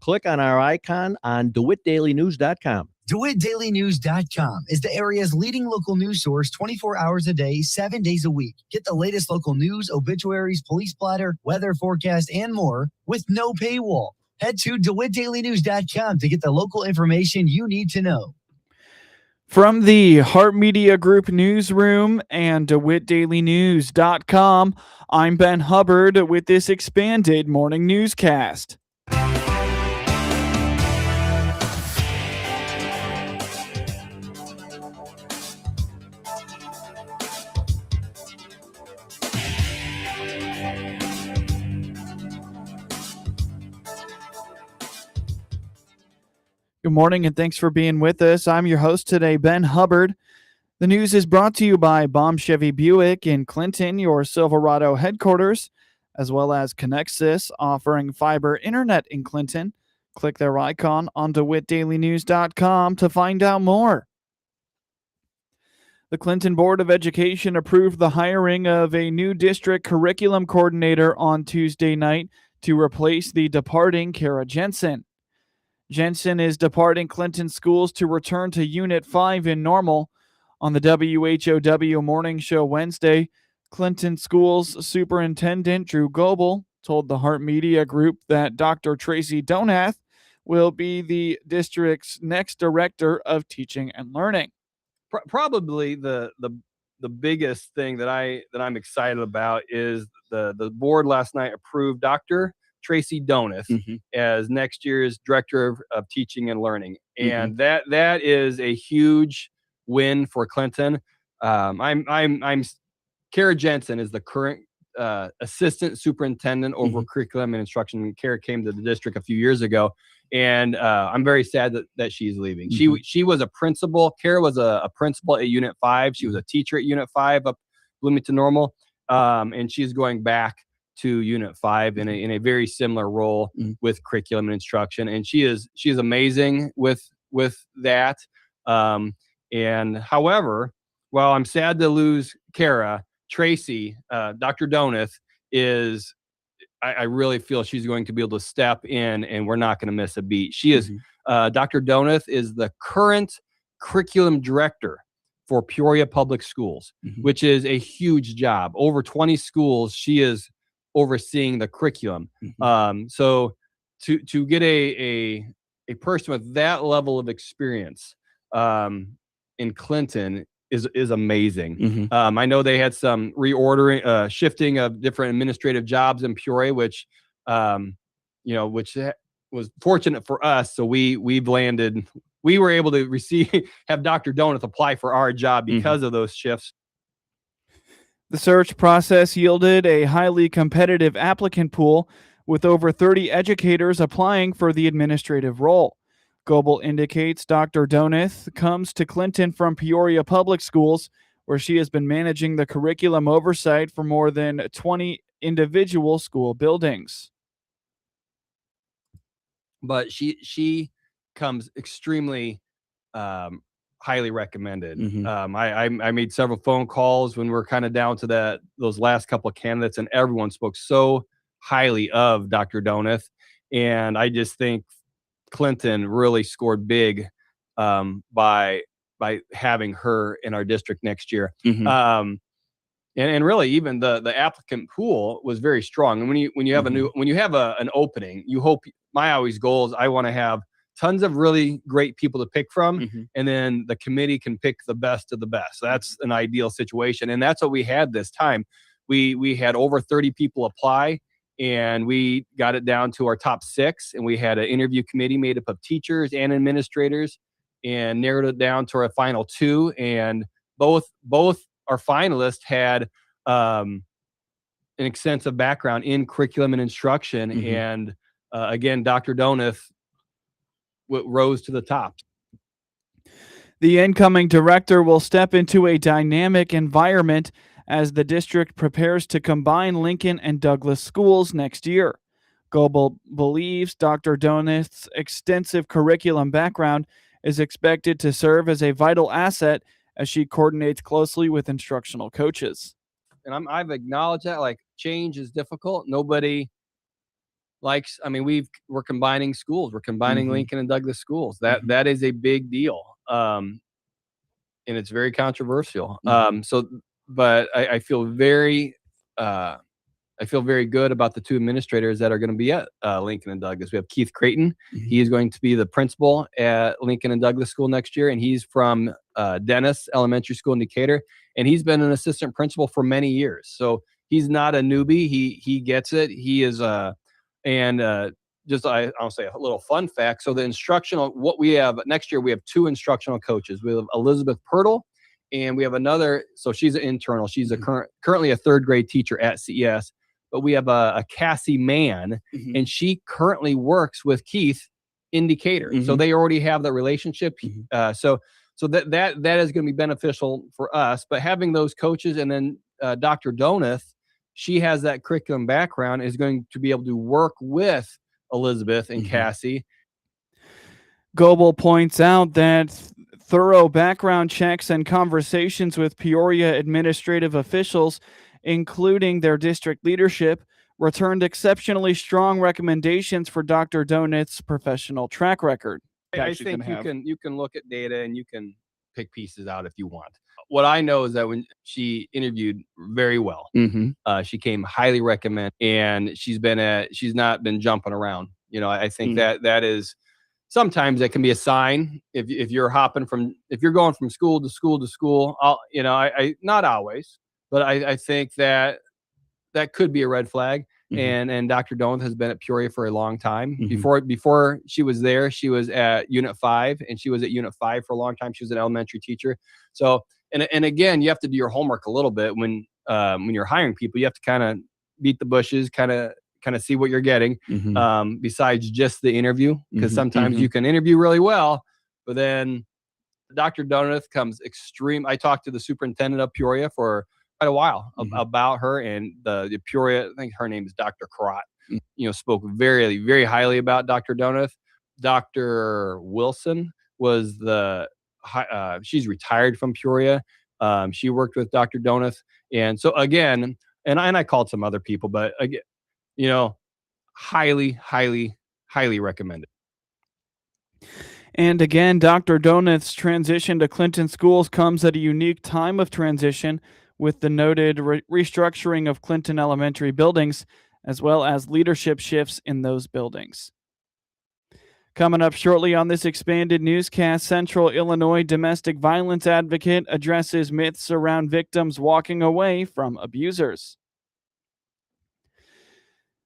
click on our icon on DeWittDailyNews.com. DeWittDailyNews.com is the area's leading local news source 24 hours a day, 7 days a week. Get the latest local news, obituaries, police blotter, weather forecast, and more with no paywall. Head to DeWittDailyNews.com to get the local information you need to know. From the Hart Media Group newsroom and DeWittDailyNews.com, I'm Ben Hubbard with this expanded morning newscast. Good morning and thanks for being with us. I'm your host today, Ben Hubbard. The news is brought to you by Baum Chevy Buick in Clinton, your Silverado headquarters, as well as Connexus, offering fiber internet in Clinton. Click their icon on DeWittDailyNews.com to find out more. The Clinton Board of Education approved the hiring of a new district curriculum coordinator on Tuesday night to replace the departing Kara Jensen. Jensen is departing Clinton schools to return to Unit 5 in Normal. On the WHOW morning show Wednesday, Clinton Schools Superintendent Drew Goebel told the Hart Media Group that Dr. Tracy Donath will be the district's next director of teaching and learning. Probably the biggest thing that I'm excited about is the board last night approved Dr. Tracy Donath as next year's director of teaching and learning, and that is a huge win for Clinton. Kara Jensen is the current assistant superintendent over curriculum and instruction. Kara came to the district a few years ago, and I'm very sad that she's leaving. She was a principal. Kara was a principal at Unit 5. She was a teacher at Unit 5 up Bloomington Normal, and she's going back to Unit 5 in a very similar role with curriculum and instruction, and she is amazing with that. And however, while I'm sad to lose Kara, Tracy, Dr. Donath is, I really feel she's going to be able to step in, and we're not going to miss a beat. She is, Dr. Donath is the current curriculum director for Peoria Public Schools, which is a huge job. Over 20 schools, she is overseeing the curriculum. So to get a person with that level of experience in Clinton is amazing. I know they had some reordering, shifting of different administrative jobs in Peoria, which which was fortunate for us. So we were able to have Dr. Donath apply for our job because of those shifts. The search process yielded a highly competitive applicant pool with over 30 educators applying for the administrative role. Goebel indicates Dr. Donath comes to Clinton from Peoria Public Schools, where she has been managing the curriculum oversight for more than 20 individual school buildings. But she comes extremely highly recommended. I made several phone calls when we were kind of down to those last couple of candidates, and everyone spoke so highly of Dr. Donath. And I just think Clinton really scored big by having her in our district next year. And really, even the applicant pool was very strong. And when you have an opening, you hope. My always goal is I want to have tons of really great people to pick from, and then the committee can pick the best of the best. That's an ideal situation, and that's what we had this time. We had over 30 people apply, and we got it down to our top 6, and we had an interview committee made up of teachers and administrators, and narrowed it down to our final 2. And both our finalists had an extensive background in curriculum and instruction, and again, Dr. Donath rose to the top. The incoming director will step into a dynamic environment as the district prepares to combine Lincoln and Douglas schools next year. Goebel believes Dr. Donath's extensive curriculum background is expected to serve as a vital asset as she coordinates closely with instructional coaches. And I've acknowledged that, like, change is difficult. Nobody likes. I mean, we're combining schools. We're combining Lincoln and Douglas schools. That is a big deal, and it's very controversial. But I feel very good about the two administrators that are going to be at Lincoln and Douglas. We have Keith Creighton. He is going to be the principal at Lincoln and Douglas School next year, and he's from Dennis Elementary School in Decatur, and he's been an assistant principal for many years. So he's not a newbie. He gets it. He is I'll say a little fun fact. So the instructional, what we have next year, we have two instructional coaches. We have Elizabeth Pirtle, and we have another. So she's an internal. She's currently a third grade teacher at CES. But we have a Cassie Mann, and she currently works with Keith in Decatur. So they already have that relationship. So that is going to be beneficial for us. But having those coaches, and then Dr. Donath, she has that curriculum background, is going to be able to work with Elizabeth and Cassie. Goebel points out that thorough background checks and conversations with Peoria administrative officials, including their district leadership, returned exceptionally strong recommendations for Dr. Donath's professional track record. I think you can look at data and you can pick pieces out if you want. What I know is that when she interviewed very well, she came highly recommended, and she's not been jumping around. I think that is sometimes that can be a sign if you're going from school to school to school. I not always, but I think that could be a red flag. And Dr. Donath has been at Peoria for a long time. Before she was there, she was at Unit 5, and she was at Unit 5 for a long time. She was an elementary teacher. So, and again, you have to do your homework a little bit when you're hiring people. You have to kind of beat the bushes, kind of see what you're getting, besides just the interview, because sometimes you can interview really well, but then Dr. Donath comes extreme. I talked to the superintendent of Peoria for quite a while about her, and the Peoria, I think her name is Dr. Carrot, spoke very, very highly about Dr. Donath. Dr. Wilson was she's retired from Peoria. She worked with Dr. Donath. And so again, and I called some other people, but again, highly, highly, highly recommended. And again, Dr. Donath's transition to Clinton schools comes at a unique time of transition, with the noted restructuring of Clinton elementary buildings, as well as leadership shifts in those buildings. Coming up shortly on this expanded newscast, Central Illinois domestic violence advocate addresses myths around victims walking away from abusers.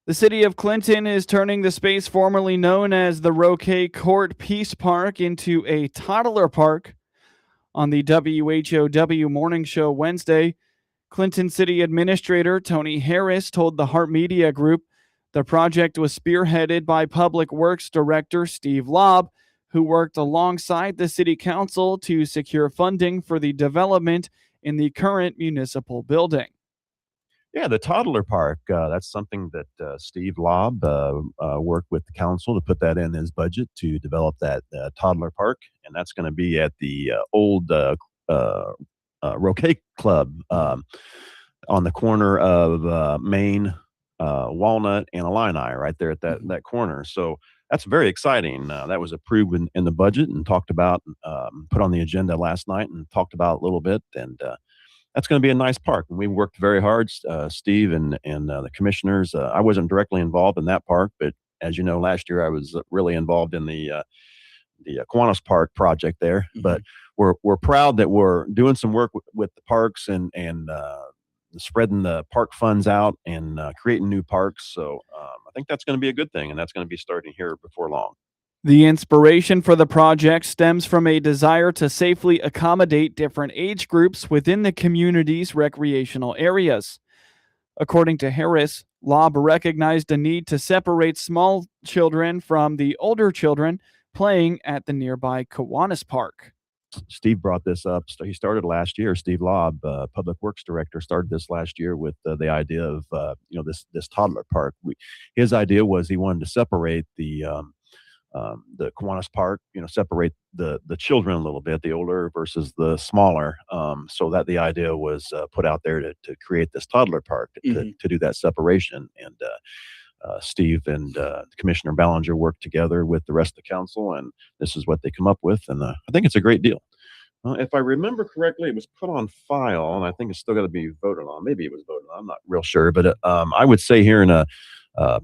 The city of Clinton is turning the space formerly known as the Roque Court Peace Park into a toddler park. On the WHOW morning show Wednesday, Clinton City Administrator Tony Harris told the Hart Media Group the project was spearheaded by Public Works Director Steve Lobb, who worked alongside the City Council to secure funding for the development in the current municipal building. Yeah, the Toddler Park, that's something that Steve Lobb worked with the council to put that in his budget to develop that Toddler Park, and that's going to be at the old Roque Club on the corner of Main, Walnut, and Illini, right there at that corner. So that's very exciting. That was approved in the budget and talked about, put on the agenda last night and talked about a little bit, and that's going to be a nice park. And we worked very hard, Steve and the commissioners. I wasn't directly involved in that park, but as you know, last year I was really involved in the Kiwanis Park project there. But we're proud that we're doing some work with the parks and spreading the park funds out and creating new parks. So I think that's going to be a good thing, and that's going to be starting here before long. The inspiration for the project stems from a desire to safely accommodate different age groups within the community's recreational areas. According to Harris, Lobb recognized a need to separate small children from the older children playing at the nearby Kiwanis Park. Steve brought this up. He started last year. Steve Lobb, Public Works Director, started this last year with the idea of this toddler park. His idea was he wanted to separate the Kiwanis Park, separate the children a little bit, the older versus the smaller, so that the idea was put out there to create this toddler park to do that separation. And Steve and Commissioner Ballinger worked together with the rest of the council, and this is what they come up with. And I think it's a great deal. If I remember correctly, it was put on file, and I think it's still got to be voted on. Maybe it was voted on. I'm not real sure, but I would say here in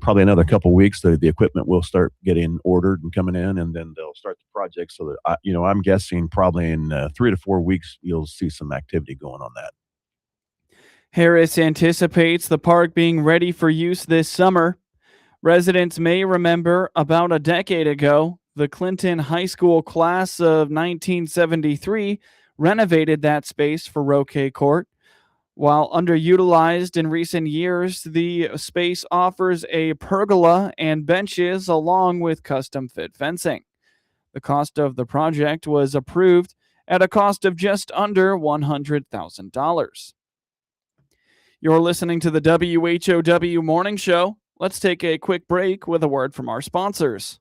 probably another couple of weeks, the equipment will start getting ordered and coming in, and then they'll start the project. So that I'm guessing probably in 3 to 4 weeks, you'll see some activity going on that. Harris anticipates the park being ready for use this summer. Residents may remember about a decade ago, the Clinton High School class of 1973 renovated that space for Roque Court. While underutilized in recent years, the space offers a pergola and benches along with custom-fit fencing. The cost of the project was approved at a cost of just under $100,000. You're listening to the WHOW Morning Show. Let's take a quick break with a word from our sponsors.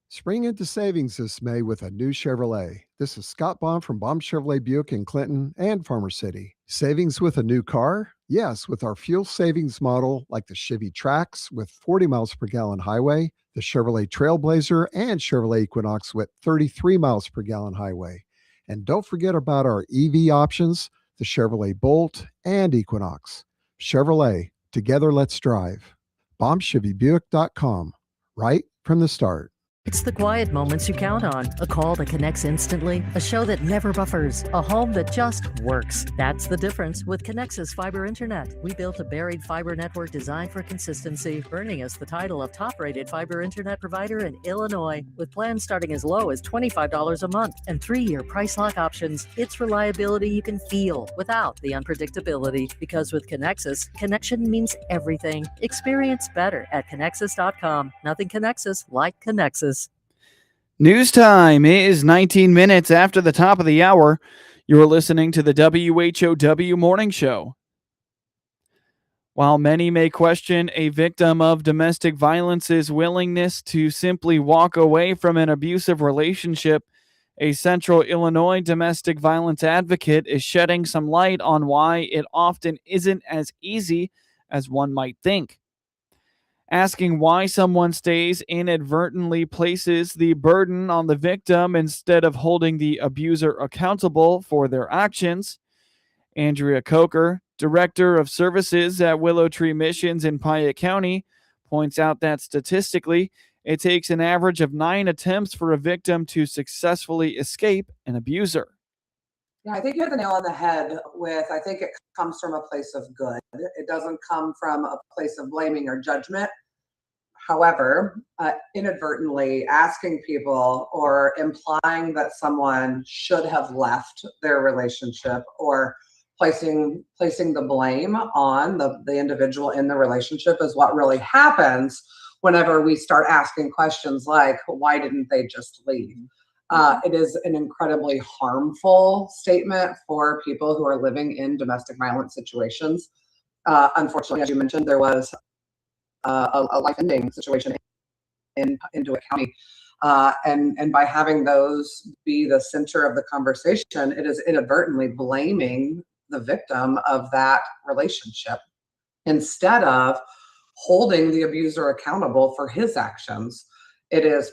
Spring into savings this May with a new Chevrolet. This is Scott Baum from Baum Chevrolet Buick in Clinton and Farmer City. Savings with a new car? Yes, with our fuel savings model like the Chevy Trax with 40 miles per gallon highway, the Chevrolet Trailblazer, and Chevrolet Equinox with 33 miles per gallon highway. And don't forget about our EV options, the Chevrolet Bolt and Equinox. Chevrolet, together let's drive. BaumChevyBuick.com, right from the start. It's the quiet moments you count on. A call that connects instantly, a show that never buffers, a home that just works. That's the difference with Connexus Fiber Internet. We built a buried fiber network designed for consistency, earning us the title of top-rated fiber internet provider in Illinois. With plans starting as low as $25 a month and 3-year price lock options, it's reliability you can feel without the unpredictability. Because with Connexus, connection means everything. Experience better at Connexus.com. Nothing connects us like Connexus. News time is 19 minutes after the top of the hour. You're listening to the WHOW Morning Show. While many may question a victim of domestic violence's willingness to simply walk away from an abusive relationship, a Central Illinois domestic violence advocate is shedding some light on why it often isn't as easy as one might think. Asking why someone stays inadvertently places the burden on the victim instead of holding the abuser accountable for their actions. Andrea Coker, Director of Services at Willow Tree Missions in Piatt County, points out that statistically, it takes an average of 9 attempts for a victim to successfully escape an abuser. Yeah, I think you hit the nail on the head with, I think it comes from a place of good. It doesn't come from a place of blaming or judgment. However, inadvertently asking people or implying that someone should have left their relationship or placing the blame on the individual in the relationship is what really happens whenever we start asking questions like, why didn't they just leave? It is an incredibly harmful statement for people who are living in domestic violence situations. Unfortunately, as you mentioned, there was a life-ending situation in DeWitt County. And by having those be the center of the conversation, it is inadvertently blaming the victim of that relationship instead of holding the abuser accountable for his actions. It is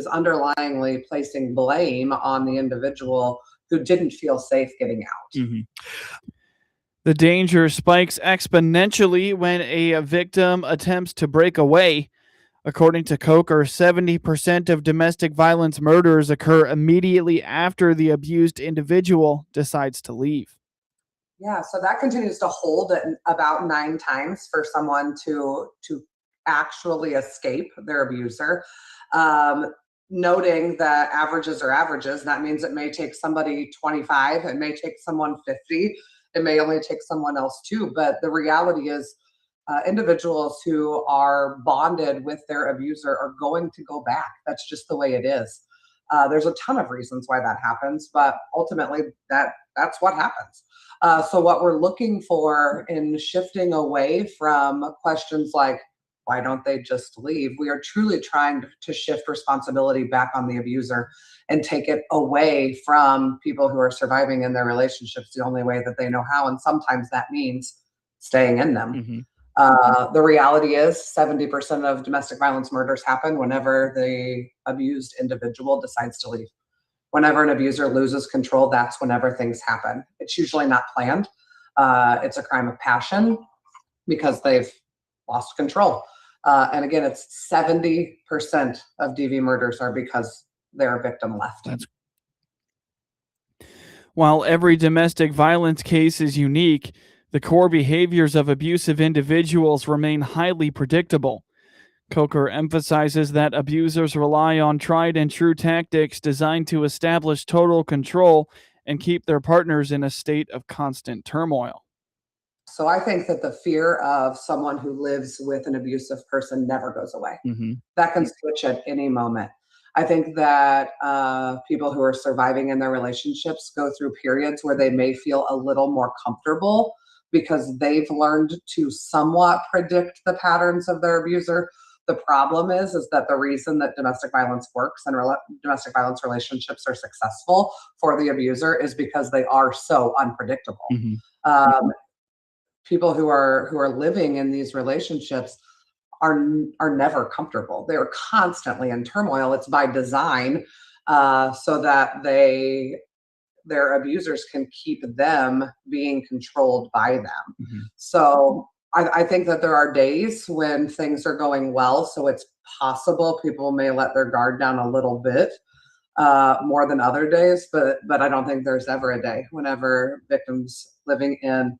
underlyingly placing blame on the individual who didn't feel safe getting out. Mm-hmm. The danger spikes exponentially when a victim attempts to break away. According to Coker, 70% of domestic violence murders occur immediately after the abused individual decides to leave. Yeah, so that continues to hold at about 9 times for someone to actually escape their abuser. Noting that averages are averages, that means it may take somebody 25, it may take someone 50, it may only take someone else 2. But the reality is individuals who are bonded with their abuser are going to go back. That's just the way it is. There's a ton of reasons why that happens, but ultimately that's what happens. So what we're looking for in shifting away from questions like, why don't they just leave? We are truly trying to shift responsibility back on the abuser and take it away from people who are surviving in their relationships the only way that they know how. And sometimes that means staying in them. Mm-hmm. The reality is 70% of domestic violence murders happen whenever the abused individual decides to leave. Whenever an abuser loses control, that's whenever things happen. It's usually not planned. It's a crime of passion because they've lost control. And again, it's 70% of DV murders are because their victim left. While every domestic violence case is unique, the core behaviors of abusive individuals remain highly predictable. Coker emphasizes that abusers rely on tried and true tactics designed to establish total control and keep their partners in a state of constant turmoil. So I think that the fear of someone who lives with an abusive person never goes away. That can switch at any moment. I think that people who are surviving in their relationships go through periods where they may feel a little more comfortable because they've learned to somewhat predict the patterns of their abuser. The problem is that the reason that domestic violence works and domestic violence relationships are successful for the abuser is because they are so unpredictable. People who are living in these relationships are never comfortable. They are constantly in turmoil. It's by design, so that their abusers can keep them being controlled by them. So I think that there are days when things are going well, so it's possible people may let their guard down a little bit more than other days, but I don't think there's ever a day whenever victims living in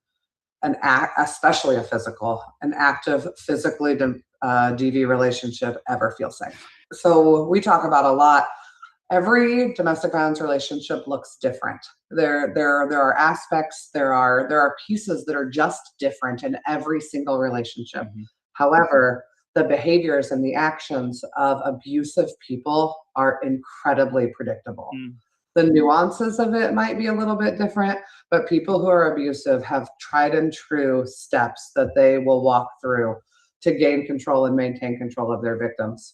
an especially an active physically DV relationship ever feel safe. So we talk about a lot. Every domestic violence relationship looks different. There are aspects, there are pieces that are just different in every single relationship. However, the behaviors and the actions of abusive people are incredibly predictable. The nuances of it might be a little bit different, but people who are abusive have tried and true steps that they will walk through to gain control and maintain control of their victims.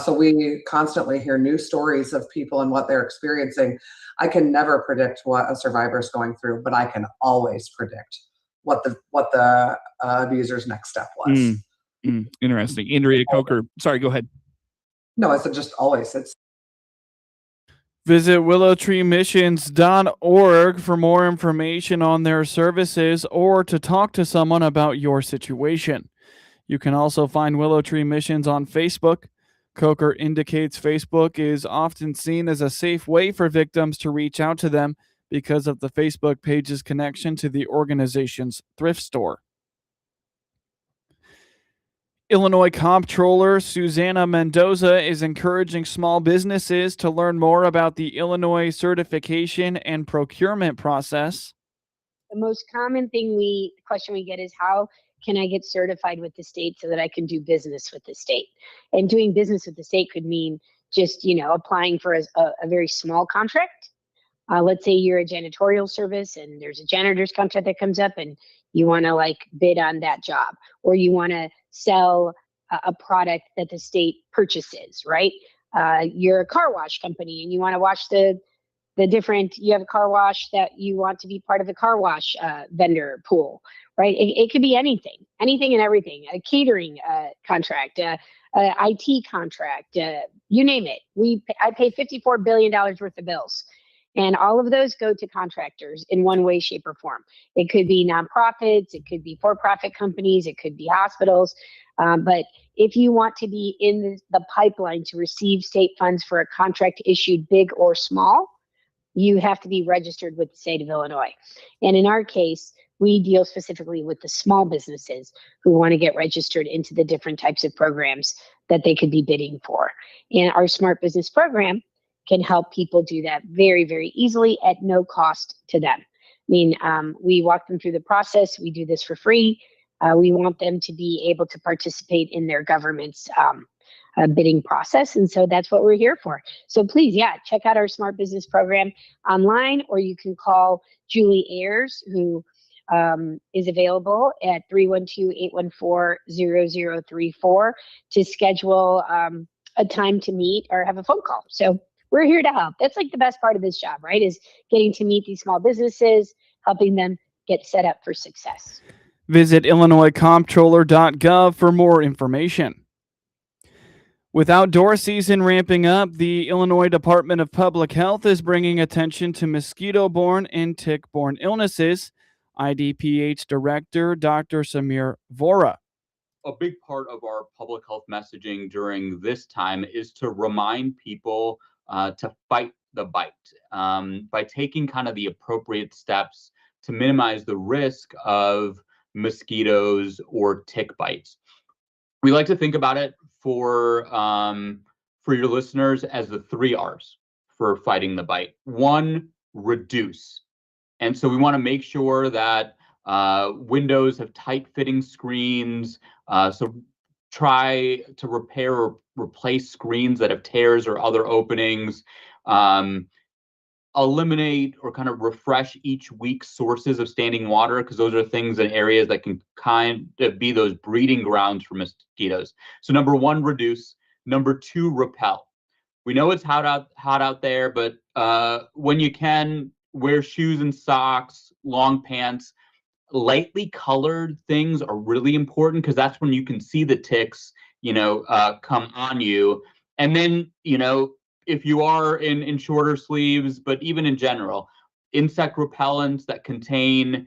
So we constantly hear new stories of people and what they're experiencing. I can never predict what a survivor is going through, but I can always predict what the abuser's next step was. Interesting. Andrea Coker. Sorry, go ahead. No, it's just always. Visit willowtreemissions.org for more information on their services or to talk to someone about your situation. You can also find Willow Tree Missions on Facebook. Coker indicates Facebook is often seen as a safe way for victims to reach out to them because of the Facebook page's connection to the organization's thrift store. Illinois Comptroller Susanna Mendoza is encouraging small businesses to learn more about the Illinois certification and procurement process. The most common question we get is, how can I get certified with the state so that I can do business with the state? And doing business with the state could mean just, applying for a very small contract. Let's say you're a janitorial service and there's a janitor's contract that comes up and you want to bid on that job, or you want to sell a product that the state purchases, right? You're a car wash company and you want to wash you have a car wash that you want to be part of the car wash vendor pool, right? It could be anything and everything, a catering contract, IT contract, you name it. I pay $54 billion worth of bills. And all of those go to contractors in one way, shape, or form. It could be nonprofits, it could be for-profit companies, it could be hospitals. But if you want to be in the pipeline to receive state funds for a contract issued big or small, you have to be registered with the state of Illinois. And in our case, we deal specifically with the small businesses who want to get registered into the different types of programs that they could be bidding for. And our Smart Business program can help people do that very, very easily at no cost to them. We walk them through the process. We do this for free. We want them to be able to participate in their government's bidding process. And so that's what we're here for. So please, check out our Smart Business program online, or you can call Julie Ayers, who is available at 312-814-0034 to schedule a time to meet or have a phone call. So we're here to help. That's the best part of this job, right? Is getting to meet these small businesses, helping them get set up for success. Visit illinoiscomptroller.gov for more information. With outdoor season ramping up, the Illinois Department of Public Health is bringing attention to mosquito-borne and tick-borne illnesses. IDPH Director Dr. Samir Vora. A big part of our public health messaging during this time is to remind people to fight the bite by taking kind of the appropriate steps to minimize the risk of mosquitoes or tick bites. We like to think about it for your listeners as the 3 R's for fighting the bite. 1, reduce. And so we want to make sure that windows have tight fitting screens. So try to repair or replace screens that have tears or other openings. Eliminate or kind of refresh each week sources of standing water, because those are things and areas that can kind of be those breeding grounds for mosquitoes. So number 1, reduce. Number 2, repel. We know it's hot out there, but when you can, wear shoes and socks, long pants. Lightly colored things are really important, because that's when you can see the ticks, come on you. And then, if you are in shorter sleeves, but even in general, insect repellents that contain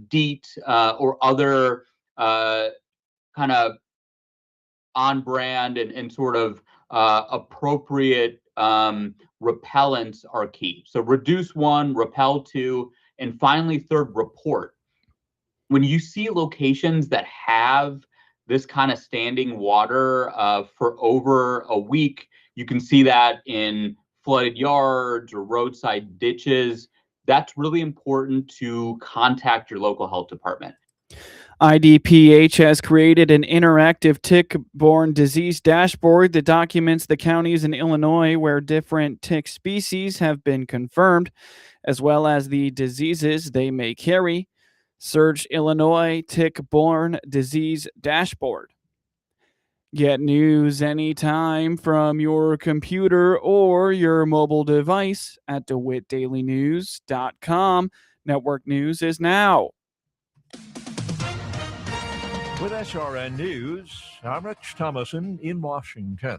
DEET or other kind of on brand and sort of appropriate repellents are key. So reduce 1, repel 2, and finally 3rd, report. When you see locations that have this kind of standing water for over a week, you can see that in flooded yards or roadside ditches. That's really important to contact your local health department. IDPH has created an interactive tick-borne disease dashboard that documents the counties in Illinois where different tick species have been confirmed, as well as the diseases they may carry. Search Illinois Tick-Borne Disease Dashboard. Get news anytime from your computer or your mobile device at DeWittDailyNews.com. Network News is now. With SRN News, I'm Rich Thomason in Washington.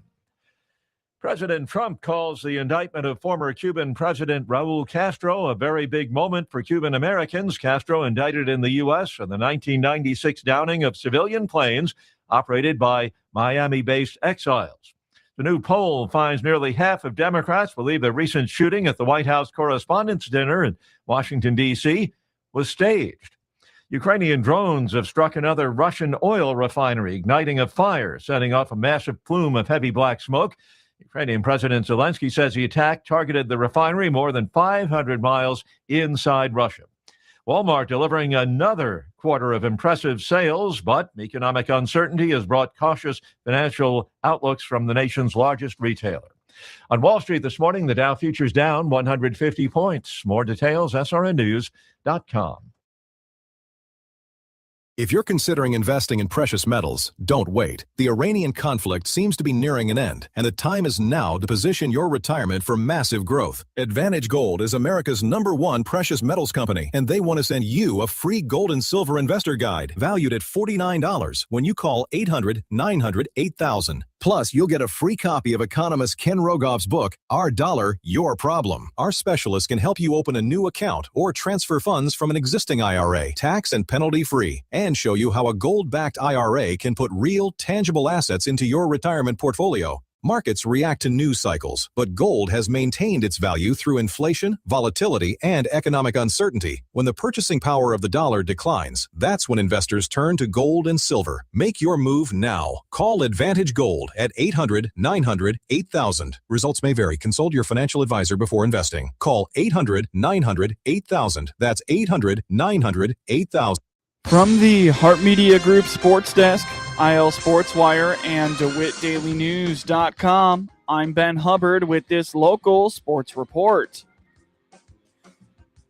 President Trump calls the indictment of former Cuban President Raul Castro a very big moment for Cuban Americans. Castro indicted in the U.S. for the 1996 downing of civilian planes operated by Miami-based exiles. The new poll finds nearly half of Democrats believe the recent shooting at the White House Correspondents' Dinner in Washington, D.C. was staged. Ukrainian drones have struck another Russian oil refinery, igniting a fire, setting off a massive plume of heavy black smoke. Ukrainian President Zelensky says the attack targeted the refinery more than 500 miles inside Russia. Walmart delivering another quarter of impressive sales, but economic uncertainty has brought cautious financial outlooks from the nation's largest retailer. On Wall Street this morning, the Dow futures down 150 points. More details, srnnews.com. If you're considering investing in precious metals, don't wait. The Iranian conflict seems to be nearing an end, and the time is now to position your retirement for massive growth. Advantage Gold is America's #1 precious metals company, and they want to send you a free gold and silver investor guide valued at $49 when you call 800-900-8000. Plus, you'll get a free copy of economist Ken Rogoff's book, Our Dollar, Your Problem. Our specialists can help you open a new account or transfer funds from an existing IRA, tax and penalty-free, and show you how a gold-backed IRA can put real, tangible assets into your retirement portfolio. Markets react to news cycles, but gold has maintained its value through inflation, volatility, and economic uncertainty. When the purchasing power of the dollar declines, that's when investors turn to gold and silver. Make your move now. Call Advantage Gold at 800-900-8000. Results may vary. Consult your financial advisor before investing. Call 800-900-8000. That's 800-900-8000. From the Hart Media Group Sports Desk, IL Sports Wire, and DeWittDailyNews.com, I'm Ben Hubbard with this local sports report.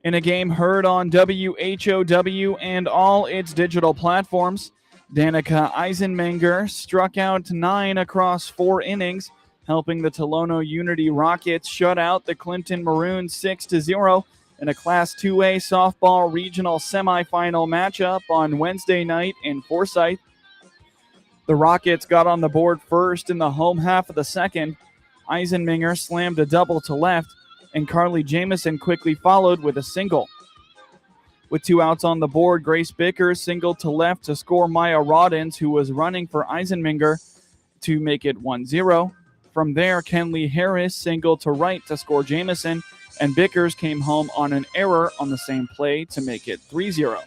In a game heard on WHOW and all its digital platforms, Danica Eisenmenger struck out 9 across 4 innings, helping the Tolono Unity Rockets shut out the Clinton Maroons 6-0 In a Class 2A softball regional semifinal matchup on Wednesday night in Forsyth, the Rockets got on the board first in the home half of the second. Eisenminger slammed a double to left, and Carly Jamison quickly followed with a single. With 2 outs on the board, Grace Bickers singled to left to score Maya Roddins, who was running for Eisenminger, to make it 1-0. From there, Kenley Harris singled to right to score Jamison, and Bickers came home on an error on the same play to make it 3-0.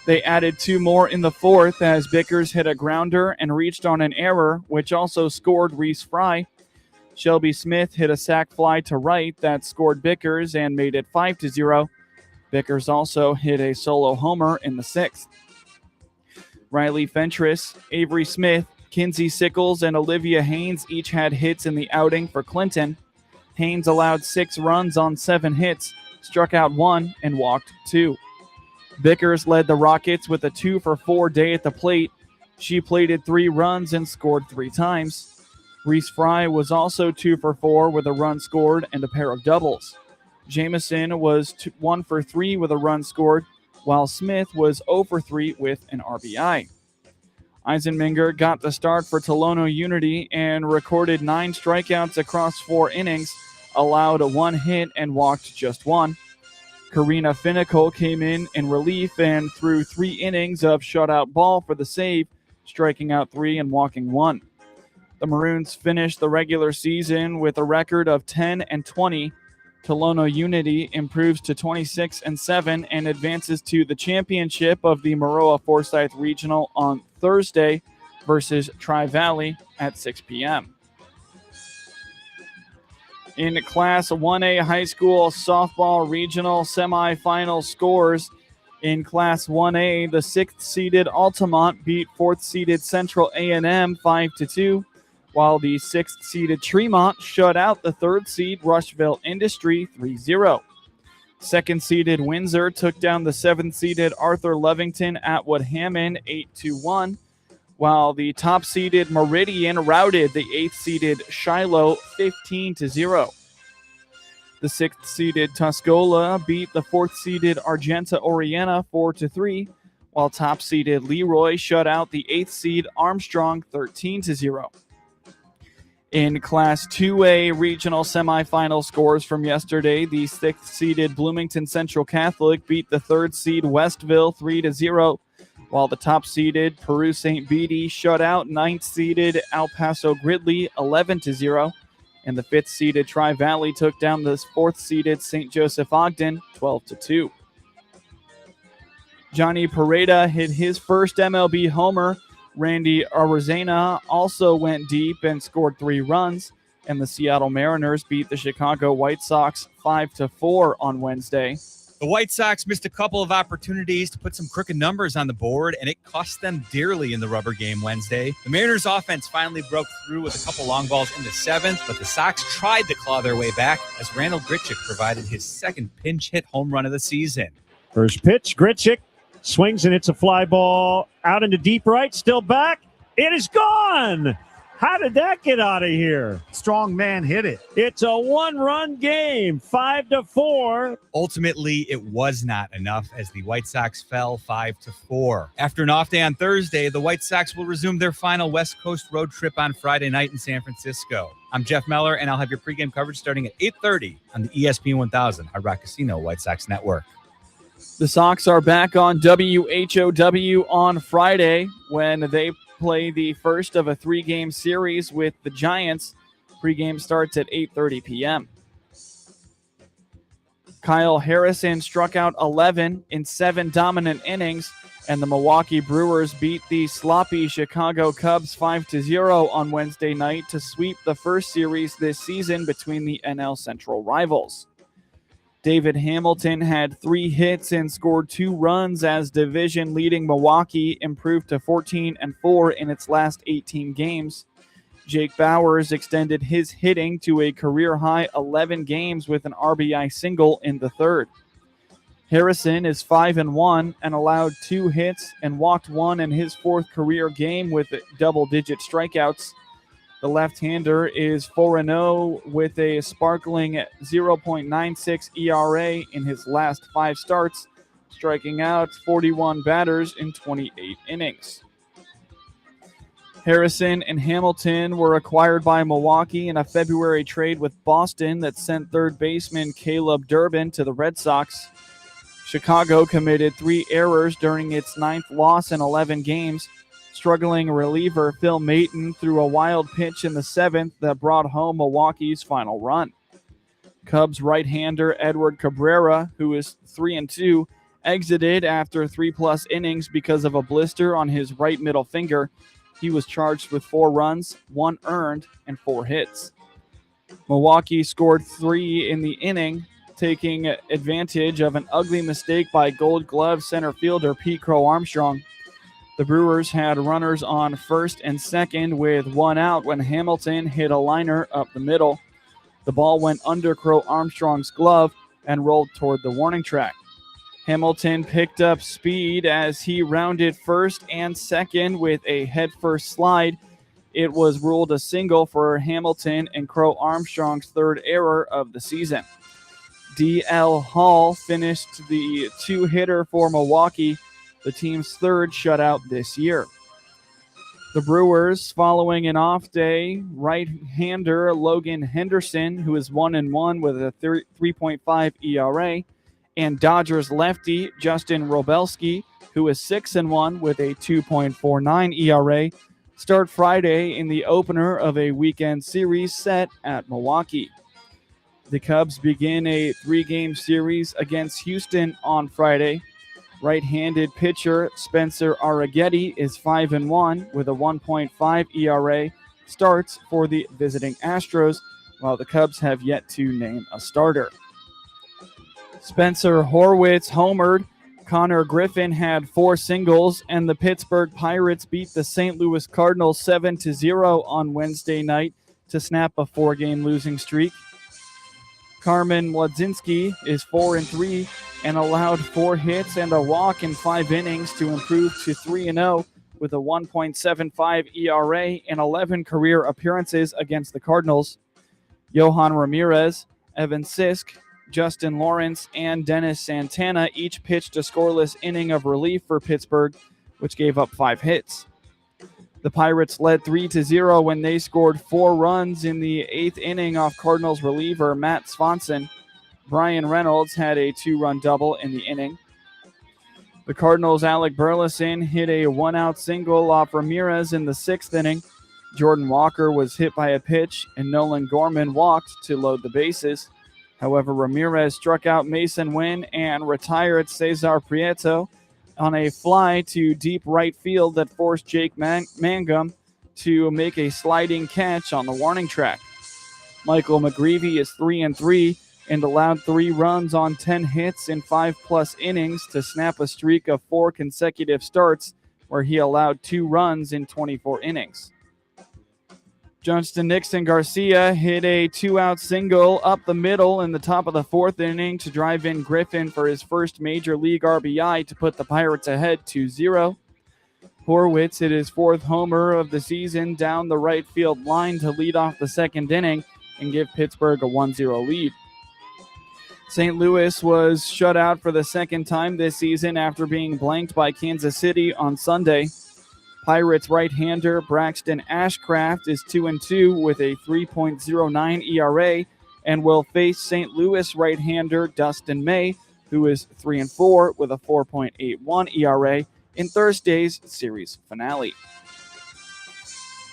They added 2 more in the fourth as Bickers hit a grounder and reached on an error, which also scored Reese Fry. Shelby Smith hit a sac fly to right that scored Bickers and made it 5-0. Bickers also hit a solo homer in the sixth. Riley Fentress, Avery Smith, Kinsey Sickles, and Olivia Haynes each had hits in the outing for Clinton. Haynes allowed 6 runs on 7 hits, struck out 1, and walked 2. Bickers led the Rockets with a 2-for-4 day at the plate. She plated 3 runs and scored 3 times. Reese Fry was also 2-for-4 with a run scored and a pair of doubles. Jamison was 1-for-3 with a run scored, while Smith was 0-for-3 with an RBI. Eisenminger got the start for Tolono Unity and recorded 9 strikeouts across 4 innings, allowed 1 hit and walked just 1. Karina Finnicle came in relief and threw 3 innings of shutout ball for the save, striking out 3 and walking 1. The Maroons finished the regular season with a record of 10-20. Tolono Unity improves to 26-7 and advances to the championship of the Maroa Forsyth Regional on Thursday versus Tri-Valley at 6 p.m. In Class 1A high school softball regional semifinal scores, in Class 1A, the 6th-seeded Altamont beat 4th-seeded Central A&M 5-2, while the 6th-seeded Tremont shut out the 3rd-seed Rushville Industry 3-0. 2nd-seeded Windsor took down the 7th-seeded Arthur Lovington Atwood Hammond 8-1, while the top-seeded Meridian routed the 8th-seeded Shiloh 15-0. The 6th-seeded Tuscola beat the 4th-seeded Argenta Oriena 4-3, while top-seeded Leroy shut out the 8th-seed Armstrong 13-0. In Class 2A regional semifinal scores from yesterday, the 6th-seeded Bloomington Central Catholic beat the 3rd-seed Westville 3-0, while the top-seeded Peru St. Bede shut out 9th-seeded El Paso Gridley 11-0, and the 5th-seeded Tri-Valley took down the 4th-seeded St. Joseph Ogden 12-2. Johnny Pareda hit his first MLB homer. Randy Arizena also went deep and scored 3 runs, and the Seattle Mariners beat the Chicago White Sox 5-4 on Wednesday. The White Sox missed a couple of opportunities to put some crooked numbers on the board, and it cost them dearly in the rubber game Wednesday. The Mariners' offense finally broke through with a couple long balls in the 7th, but the Sox tried to claw their way back as Randall Grichuk provided his 2nd pinch hit home run of the season. First pitch, Grichuk swings and it's a fly ball out into deep right, still back. It is gone. How did that get out of here? Strong man hit it. It's a 1-run game, 5-4. Ultimately, it was not enough as the White Sox fell 5-4. After an off day on Thursday, the White Sox will resume their final West Coast road trip on Friday night in San Francisco. I'm Jeff Meller, and I'll have your pregame coverage starting at 8:30 on the ESPN 1000 Hard Rock Casino White Sox Network. The Sox are back on WHOW on Friday when they play the first of a 3-game series with the Giants. Pregame starts at 8:30 p.m. Kyle Harrison struck out 11 in 7 dominant innings, and the Milwaukee Brewers beat the sloppy Chicago Cubs 5-0 on Wednesday night to sweep the first series this season between the NL Central rivals. David Hamilton had 3 hits and scored 2 runs as division-leading Milwaukee improved to 14-4 in its last 18 games. Jake Bowers extended his hitting to a career-high 11 games with an RBI single in the 3rd. Harrison is 5-1 and allowed 2 hits and walked 1 in his 4th career game with double-digit strikeouts. The left-hander is 4-0 with a sparkling 0.96 ERA in his last 5 starts, striking out 41 batters in 28 innings. Harrison and Hamilton were acquired by Milwaukee in a February trade with Boston that sent third baseman Caleb Durbin to the Red Sox. Chicago committed 3 errors during its 9th loss in 11 games. Struggling reliever Phil Maton threw a wild pitch in the 7th that brought home Milwaukee's final run. Cubs right-hander Edward Cabrera, who is 3-2, exited after 3+ innings because of a blister on his right middle finger. He was charged with 4 runs, 1 earned, and 4 hits. Milwaukee scored 3 in the inning, taking advantage of an ugly mistake by Gold Glove center fielder Pete Crow Armstrong. The Brewers had runners on first and second with 1 out when Hamilton hit a liner up the middle. The ball went under Crow Armstrong's glove and rolled toward the warning track. Hamilton picked up speed as he rounded first and second with a headfirst slide. It was ruled a single for Hamilton and Crow Armstrong's 3rd error of the season. D.L. Hall finished the 2-hitter for Milwaukee, the team's 3rd shutout this year. The Brewers, following an off day, right-hander Logan Henderson, who is 1-1 with a 3.5 ERA, and Dodgers lefty Justin Robelski, who is 6-1 with a 2.49 ERA, start Friday in the opener of a weekend series set at Milwaukee. The Cubs begin a 3-game series against Houston on Friday. Right-handed pitcher Spencer Arrighetti is 5-1 with a 1.5 ERA, starts for the visiting Astros, while the Cubs have yet to name a starter. Spencer Horwitz homered. Connor Griffin had 4 singles, and the Pittsburgh Pirates beat the St. Louis Cardinals 7-0 on Wednesday night to snap a 4-game losing streak. Carmen Mlodzinski is 4-3 and allowed 4 hits and a walk in 5 innings to improve to 3-0 with a 1.75 ERA and 11 career appearances against the Cardinals. Johan Ramirez, Evan Sisk, Justin Lawrence, and Dennis Santana each pitched a scoreless inning of relief for Pittsburgh, which gave up 5 hits. The Pirates led 3-0 when they scored 4 runs in the 8th inning off Cardinals reliever Matt Swanson. Brian Reynolds had a 2-run double in the inning. The Cardinals' Alec Burleson hit a 1-out single off Ramirez in the 6th inning. Jordan Walker was hit by a pitch, and Nolan Gorman walked to load the bases. However, Ramirez struck out Mason Wynn and retired Cesar Prieto on a fly to deep right field that forced Jake Mangum to make a sliding catch on the warning track. Michael McGreevy is 3-3 and allowed 3 runs on 10 hits in 5+ innings to snap a streak of 4 consecutive starts where he allowed 2 runs in 24 innings. Johnston Nixon Garcia hit a 2-out single up the middle in the top of the 4th inning to drive in Griffin for his first major league RBI to put the Pirates ahead 2-0. Horwitz hit his 4th homer of the season down the right field line to lead off the 2nd inning and give Pittsburgh a 1-0 lead. St. Louis was shut out for the 2nd time this season after being blanked by Kansas City on Sunday. Pirates right-hander Braxton Ashcraft is 2-2 with a 3.09 ERA and will face St. Louis right-hander Dustin May, who is 3-4 with a 4.81 ERA in Thursday's series finale.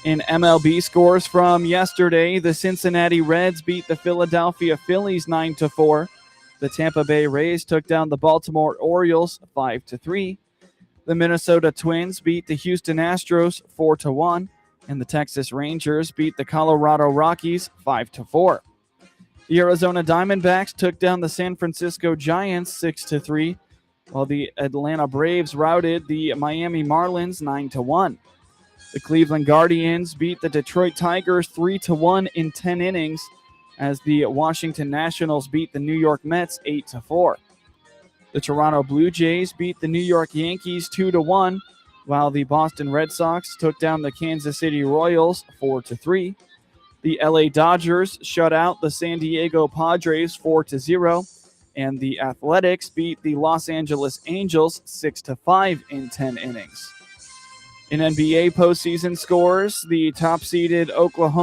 In MLB scores from yesterday, the Cincinnati Reds beat the Philadelphia Phillies 9-4. The Tampa Bay Rays took down the Baltimore Orioles 5-3. The Minnesota Twins beat the Houston Astros 4-1, and the Texas Rangers beat the Colorado Rockies 5-4. The Arizona Diamondbacks took down the San Francisco Giants 6-3, while the Atlanta Braves routed the Miami Marlins 9-1. The Cleveland Guardians beat the Detroit Tigers 3-1 in 10 innings, as the Washington Nationals beat the New York Mets 8-4. The Toronto Blue Jays beat the New York Yankees 2-1, while the Boston Red Sox took down the Kansas City Royals 4-3. The LA Dodgers shut out the San Diego Padres 4-0, and the Athletics beat the Los Angeles Angels 6-5 in 10 innings. In NBA postseason scores, the top-seeded Oklahoma